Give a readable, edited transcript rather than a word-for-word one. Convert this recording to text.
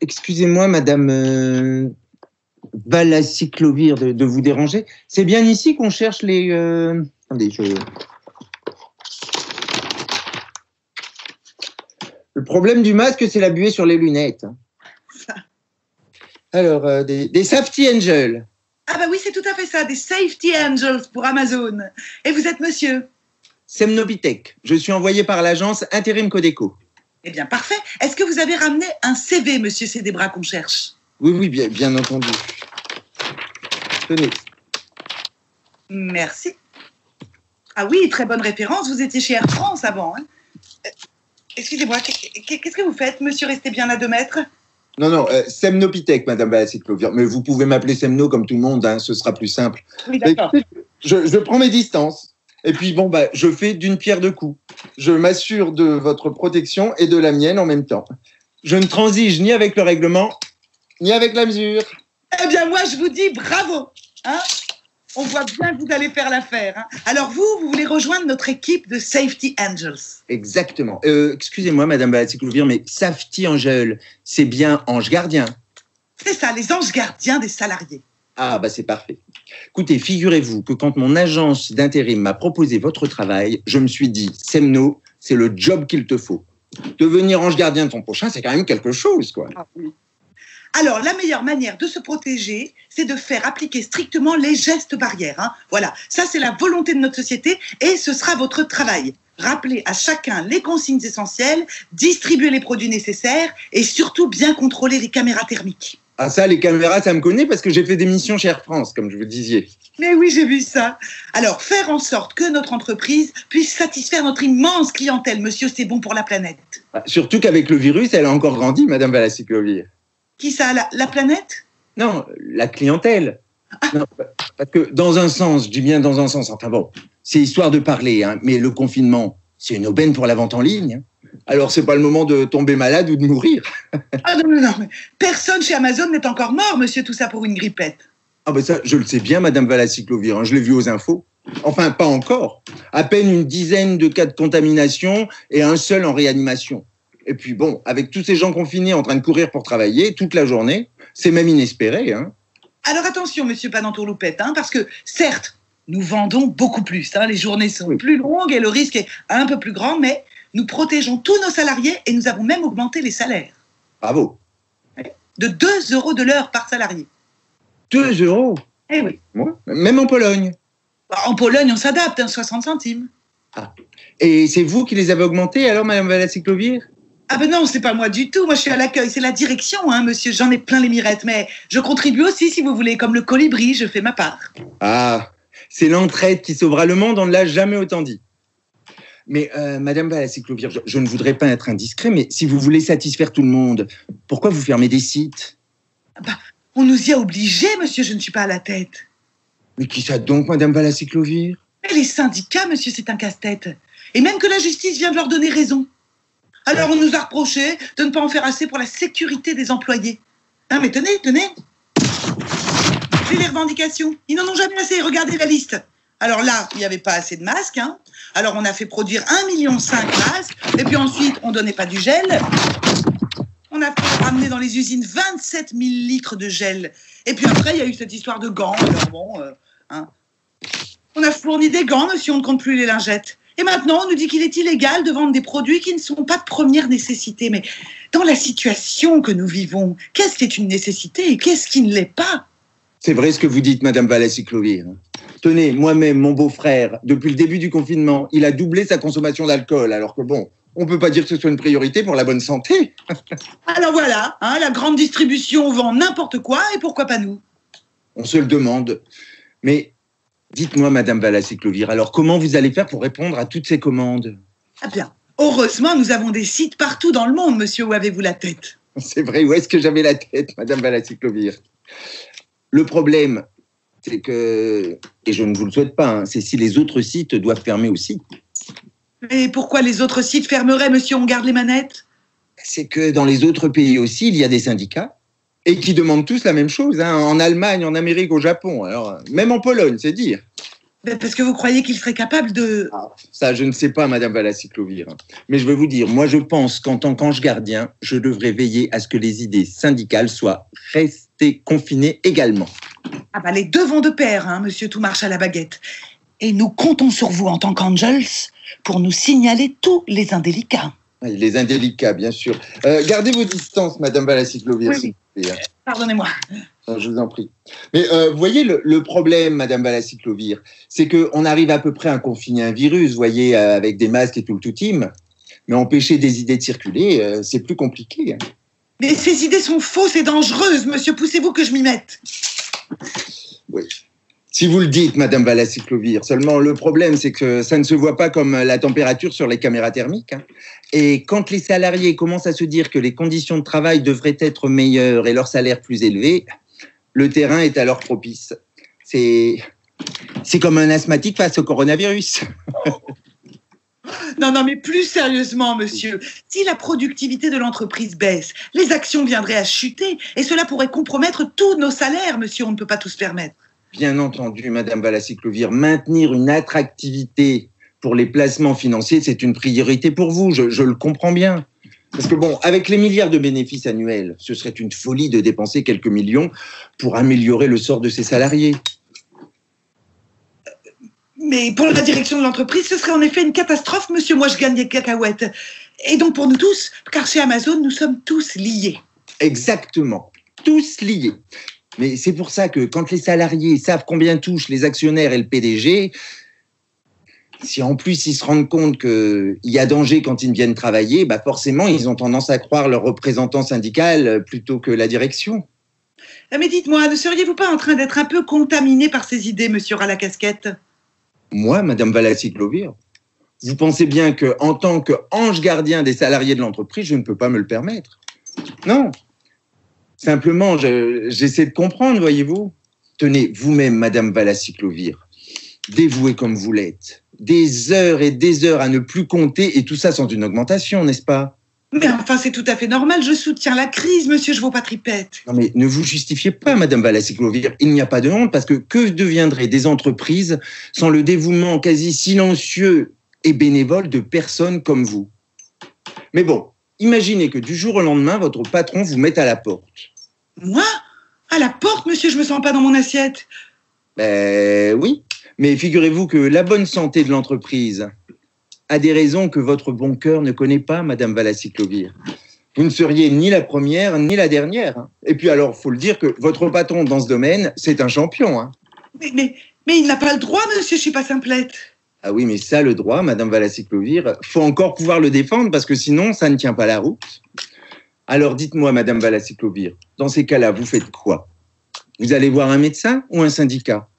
Excusez-moi, madame Balassi-Clovir, de vous déranger. C'est bien ici qu'on cherche les... Attendez, Le problème du masque, c'est la buée sur les lunettes. Alors, des Safety Angels. Ah bah oui, c'est tout à fait ça, des Safety Angels pour Amazon. Et vous êtes monsieur? Semnopithèque. Je suis envoyé par l'agence Intérim Codeco. Eh bien, parfait. Est-ce que vous avez ramené un CV, monsieur Cédébras, qu'on cherche? Oui, bien entendu. Tenez. Merci. Ah oui, très bonne référence. Vous étiez chez Air France avant. Hein. Excusez-moi, qu'est-ce que vous faites, monsieur? Restez bien à 2 mètres. Non, Semnopithèque, madame Balassi-Clovir. Mais vous pouvez m'appeler Semno comme tout le monde, hein, ce sera plus simple. Oui, d'accord. Je prends mes distances. Et puis, je fais d'une pierre deux coups. Je m'assure de votre protection et de la mienne en même temps. Je ne transige ni avec le règlement, ni avec la mesure. Eh bien, moi, je vous dis bravo. Hein, on voit bien que vous allez faire l'affaire. Hein. Alors, vous voulez rejoindre notre équipe de Safety Angels. Exactement. Excusez-moi, madame Balassi-Clovir, mais Safety Angel, c'est bien ange gardien. C'est ça, les anges gardiens des salariés. Ah, c'est parfait. Écoutez, figurez-vous que quand mon agence d'intérim m'a proposé votre travail, je me suis dit, Semno, c'est le job qu'il te faut. Devenir ange gardien de ton prochain, c'est quand même quelque chose, quoi. Ah, oui. Alors, la meilleure manière de se protéger, c'est de faire appliquer strictement les gestes barrières. Hein. Voilà, ça c'est la volonté de notre société et ce sera votre travail. Rappelez à chacun les consignes essentielles, distribuer les produits nécessaires et surtout bien contrôler les caméras thermiques. Ah ça, les caméras, ça me connaît parce que j'ai fait des missions chez Air France, comme je vous disais. Mais oui, j'ai vu ça. Alors, faire en sorte que notre entreprise puisse satisfaire notre immense clientèle, monsieur, c'est bon pour la planète. Surtout qu'avec le virus, elle a encore grandi, madame Balassi-Clovir. Qui ça, la planète? Non, la clientèle. Ah. Non, parce que dans un sens, je dis bien dans un sens, enfin bon, c'est histoire de parler, hein, mais le confinement, c'est une aubaine pour la vente en ligne. Hein. Alors, c'est pas le moment de tomber malade ou de mourir. Ah non, mais personne chez Amazon n'est encore mort, monsieur, tout ça pour une grippette. Ah ça, je le sais bien, madame Balassi-Clovir, hein, je l'ai vu aux infos. Enfin, pas encore. À peine une dizaine de cas de contamination et un seul en réanimation. Et puis bon, avec tous ces gens confinés en train de courir pour travailler toute la journée, c'est même inespéré. Hein. Alors attention, monsieur Panentourloupette, hein, parce que certes, nous vendons beaucoup plus. Hein, les journées sont plus longues et le risque est un peu plus grand, mais nous protégeons tous nos salariés et nous avons même augmenté les salaires. Bravo. De 2 € de l'heure par salarié. 2 €? Eh oui. Ouais. Même en Pologne. En Pologne, on s'adapte, hein, 60 centimes. Ah. Et c'est vous qui les avez augmentés alors, madame Balassi-Clovir? Ah ben non, c'est pas moi du tout. Moi, je suis à l'accueil. C'est la direction, hein, monsieur. J'en ai plein les mirettes. Mais je contribue aussi, si vous voulez. Comme le colibri, je fais ma part. Ah, c'est l'entraide qui sauvera le monde. On ne l'a jamais autant dit. Mais madame Balassi-Clovir, je ne voudrais pas être indiscret, mais si vous voulez satisfaire tout le monde, pourquoi vous fermez des sites? On nous y a obligés, monsieur. Je ne suis pas à la tête. Mais qui ça donc, madame Balassi-Clovir? Mais les syndicats, monsieur, c'est un casse-tête. Et même que la justice vient de leur donner raison. Alors, on nous a reproché de ne pas en faire assez pour la sécurité des employés. Hein, mais tenez. J'ai les revendications. Ils n'en ont jamais assez. Regardez la liste. Alors là, il n'y avait pas assez de masques. Hein. Alors, on a fait produire 1,5 million de masques. Et puis ensuite, on ne donnait pas du gel. On a fait ramener dans les usines 27 000 litres de gel. Et puis après, il y a eu cette histoire de gants. Alors bon, hein. On a fourni des gants, monsieur, on ne compte plus les lingettes. Et maintenant, on nous dit qu'il est illégal de vendre des produits qui ne sont pas de première nécessité. Mais dans la situation que nous vivons, qu'est-ce qui est une nécessité et qu'est-ce qui ne l'est pas? C'est vrai ce que vous dites, madame Balassi-Clovir. Tenez, moi-même, mon beau-frère, depuis le début du confinement, il a doublé sa consommation d'alcool. Alors que bon, on ne peut pas dire que ce soit une priorité pour la bonne santé. Alors voilà, hein, la grande distribution vend n'importe quoi et pourquoi pas nous? On se le demande. Mais dites-moi, madame Balassi-Clovir, alors comment vous allez faire pour répondre à toutes ces commandes? Ah bien, heureusement, nous avons des sites partout dans le monde, monsieur. Où avez-vous la tête? C'est vrai, où est-ce que j'avais la tête, madame Balassi-Clovir? Le problème, c'est que, et je ne vous le souhaite pas, hein, c'est si les autres sites doivent fermer aussi. Mais pourquoi les autres sites fermeraient, monsieur? On garde les manettes? C'est que dans les autres pays aussi, il y a des syndicats et qui demandent tous la même chose, hein, en Allemagne, en Amérique, au Japon, alors même en Pologne, c'est dire. Ben, parce que vous croyez qu'il serait capable de... Ah, ça, je ne sais pas, Madame Valassy-Clovir. Mais je vais vous dire, moi, je pense qu'en tant qu'ange gardien, je devrais veiller à ce que les idées syndicales soient restées confinées également. Ah ben, les deux vont de pair, hein, monsieur Tout marche à la baguette. Et nous comptons sur vous en tant qu'angels pour nous signaler tous les indélicats. Oui, les indélicats, bien sûr. Gardez vos distances, Madame Valassy-Clovir, Oui, s'il vous plaît. Pardonnez-moi. Je vous en prie. Mais vous voyez, le problème, Madame Valassy-Clovir, c'est qu'on arrive à peu près à confiner un virus, vous voyez, avec des masques et tout le tout-team. Mais empêcher des idées de circuler, c'est plus compliqué. Hein. Mais ces idées sont fausses et dangereuses, monsieur. Poussez-vous que je m'y mette. Oui. Si vous le dites, Madame Valassy-Clovir, seulement le problème, c'est que ça ne se voit pas comme la température sur les caméras thermiques. Hein. Et quand les salariés commencent à se dire que les conditions de travail devraient être meilleures et leur salaire plus élevé, le terrain est alors propice. C'est comme un asthmatique face au coronavirus. Non, mais plus sérieusement, monsieur, si la productivité de l'entreprise baisse, les actions viendraient à chuter et cela pourrait compromettre tous nos salaires, monsieur, on ne peut pas tout se permettre. Bien entendu, Madame Valassy-Clovir, maintenir une attractivité pour les placements financiers, c'est une priorité pour vous, je le comprends bien. Parce que bon, avec les milliards de bénéfices annuels, ce serait une folie de dépenser quelques millions pour améliorer le sort de ses salariés. Mais pour la direction de l'entreprise, ce serait en effet une catastrophe, monsieur. Moi, je gagne des cacahuètes. Et donc pour nous tous, car chez Amazon, nous sommes tous liés. Exactement, tous liés. Mais c'est pour ça que quand les salariés savent combien touchent les actionnaires et le PDG, si en plus ils se rendent compte qu'il y a danger quand ils viennent travailler, bah forcément ils ont tendance à croire leur représentant syndical plutôt que la direction. Mais dites-moi, ne seriez-vous pas en train d'être un peu contaminé par ces idées, monsieur à la casquette? Moi, Madame Valassy-Clovir, vous pensez bien qu'en tant qu'ange gardien des salariés de l'entreprise, je ne peux pas me le permettre. Non. Simplement, j'essaie de comprendre, voyez-vous. Tenez, vous-même, Madame Valassy-Clovir, dévouée comme vous l'êtes, des heures et des heures à ne plus compter, et tout ça sans une augmentation, n'est-ce pas? Mais enfin, c'est tout à fait normal, je soutiens la crise, monsieur, je vaux pas tripette. Non mais ne vous justifiez pas, Madame Valassy-Clovir, il n'y a pas de honte, parce que deviendraient des entreprises sans le dévouement quasi silencieux et bénévole de personnes comme vous? Mais bon, imaginez que du jour au lendemain, votre patron vous mette à la porte. Moi? À la porte, monsieur, je me sens pas dans mon assiette. Ben oui, mais figurez-vous que la bonne santé de l'entreprise a des raisons que votre bon cœur ne connaît pas, Madame Valassy-Clovir. Vous ne seriez ni la première, ni la dernière. Hein. Et puis alors, faut le dire que votre patron dans ce domaine, c'est un champion. Hein. Mais il n'a pas le droit, monsieur, je suis pas simplette. Ah oui, mais ça, le droit, Madame Valassy-Clovir, faut encore pouvoir le défendre parce que sinon, ça ne tient pas la route. Alors dites-moi, Madame Valassy-Clovir, dans ces cas-là, vous faites quoi? Vous allez voir un médecin ou un syndicat?